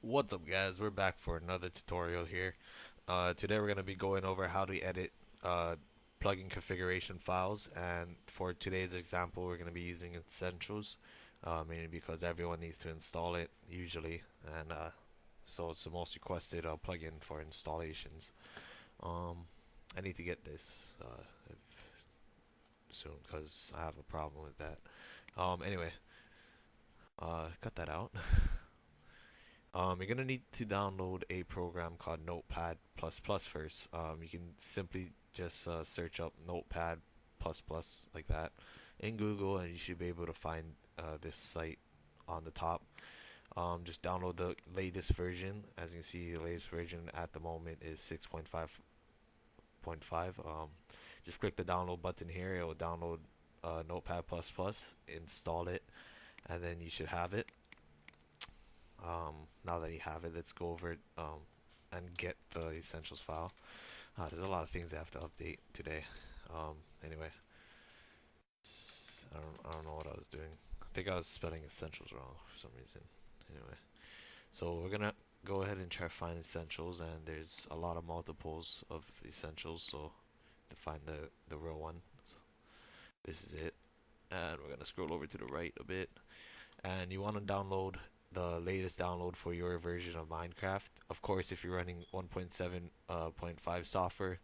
What's up guys, we're back for another tutorial here. Today we're going to be going over how to edit uh, plugin configuration files, and for today's example we're going to be using Essentials, mainly because everyone needs to install it usually, and so it's the most requested plugin for installations. Um, I need to get this soon because I have a problem with that. Anyway, cut that out. You're gonna need to download a program called Notepad++ first. You can simply just search up Notepad++ like that in Google, and you should be able to find this site on the top. Just download the latest version. As you can see, the latest version at the moment is 6.5.5. Just click the download button here. It will download Notepad++, install it, and then you should have it. Now that you have it, let's go over it and get the essentials file. There's a lot of things I have to update today. Anyway, I don't know what I was doing. I think I was spelling essentials wrong for some reason. Anyway, so we're gonna go ahead and try to find essentials, and there's a lot of multiples of essentials, so to find the real one. So this is it, and we're gonna scroll over to the right a bit, and you want to download the latest download for your version of Minecraft. Of course, if you're running 1.7.5 software,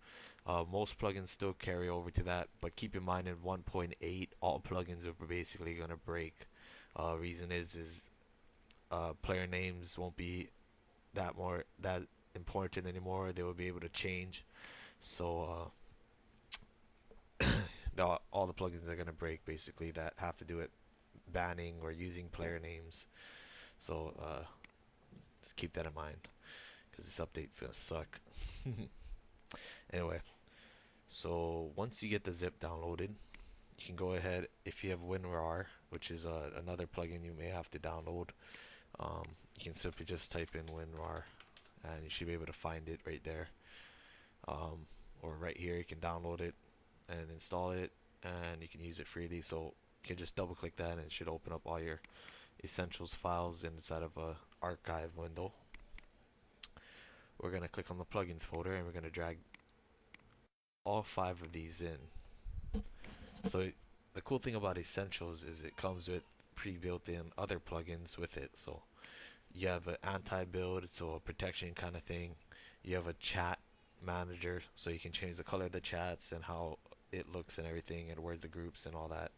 most plugins still carry over to that, but keep in mind in 1.8, all plugins are basically gonna break. Reason is player names won't be that important anymore. They will be able to change. So all the plugins are gonna break basically that have to do with banning or using player names. So just keep that in mind, because this update's gonna suck. Anyway, so once you get the zip downloaded, you can go ahead, if you have WinRAR, which is another plugin you may have to download, you can simply just type in WinRAR and you should be able to find it right there. Or right here, you can download it and install it, and you can use it freely. So you can just double click that and it should open up all your essentials files inside of a archive window. We're going to click on the plugins folder and we're going to drag all 5 of these in. So the cool thing about Essentials is it comes with pre-built in other plugins with it. So you have an anti-build, so a protection kind of thing. You have a chat manager, so you can change the color of the chats and how it looks and everything, and where's the groups and all that.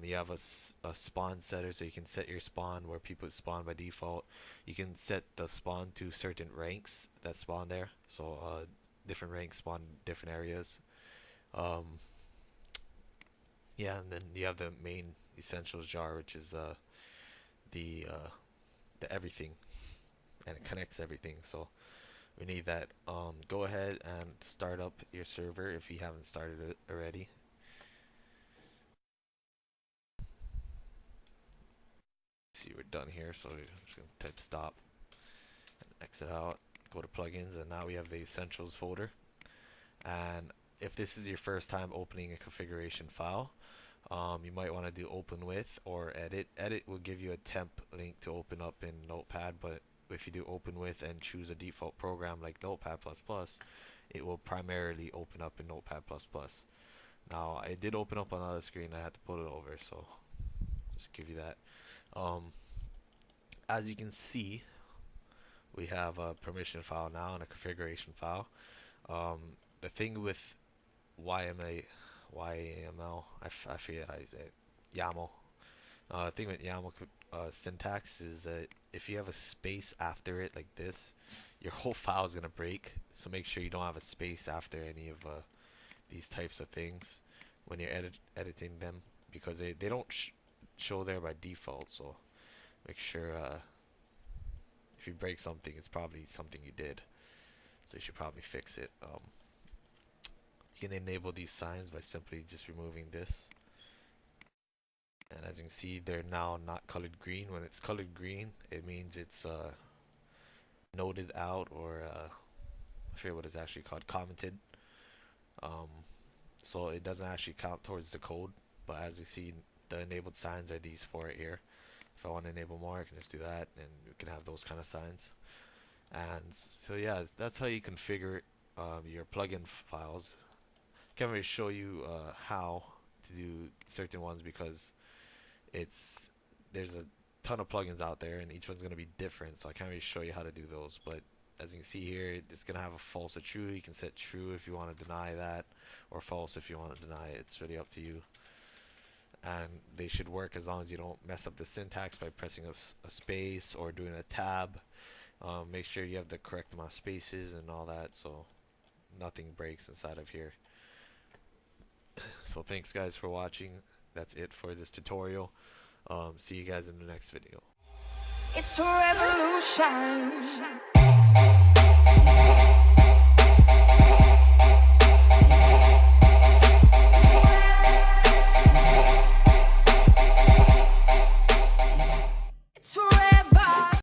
You have a spawn setter, so you can set your spawn where people spawn by default. You can set the spawn to certain ranks that spawn there, so different ranks spawn different areas. Um, yeah, and then you have the main essentials jar, which is the uh, the everything, and it connects everything. So we need that. Go ahead and start up your server if you haven't started it already. See, we're done here, so we're just gonna type stop and exit out. Go to plugins, and now we have the essentials folder. And if this is your first time opening a configuration file, you might want to do open with or edit. Edit will give you a temp link to open up in Notepad, but if you do open with and choose a default program like Notepad++, it will primarily open up in Notepad++. Now, I did open up another screen. I had to put it over, so just give you that. Um, as you can see, we have a permission file now and a configuration file. Um, the thing with YMA, YAML, I forget how you say it, YAML. The thing with YAML syntax is that if you have a space after it like this, your whole file is gonna break. So make sure you don't have a space after any of these types of things when you're editing them, because they don't show there by default. So make sure if you break something, it's probably something you did. So you should probably fix it. You can enable these signs by simply just removing this. And as you can see, they're now not colored green. When it's colored green, it means it's noted out, or I forget what it's actually called, commented. Um, so it doesn't actually count towards the code. But as you see, the enabled signs are these four here. If I want to enable more, I can just do that, and we can have those kind of signs. And so yeah, that's how you configure your plugin files. Can't really show you how to do certain ones because it's there's a ton of plugins out there and each one's going to be different, so I can't really show you how to do those. But as you can see here, it's going to have a false or true. You can set true if you want to deny that, or false if you want to deny it. It's really up to you. And they should work as long as you don't mess up the syntax by pressing a space or doing a tab. Make sure you have the correct amount of spaces and all that, so nothing breaks inside of here. So thanks guys for watching. That's it for this tutorial. See you guys in the next video. It's a revolution.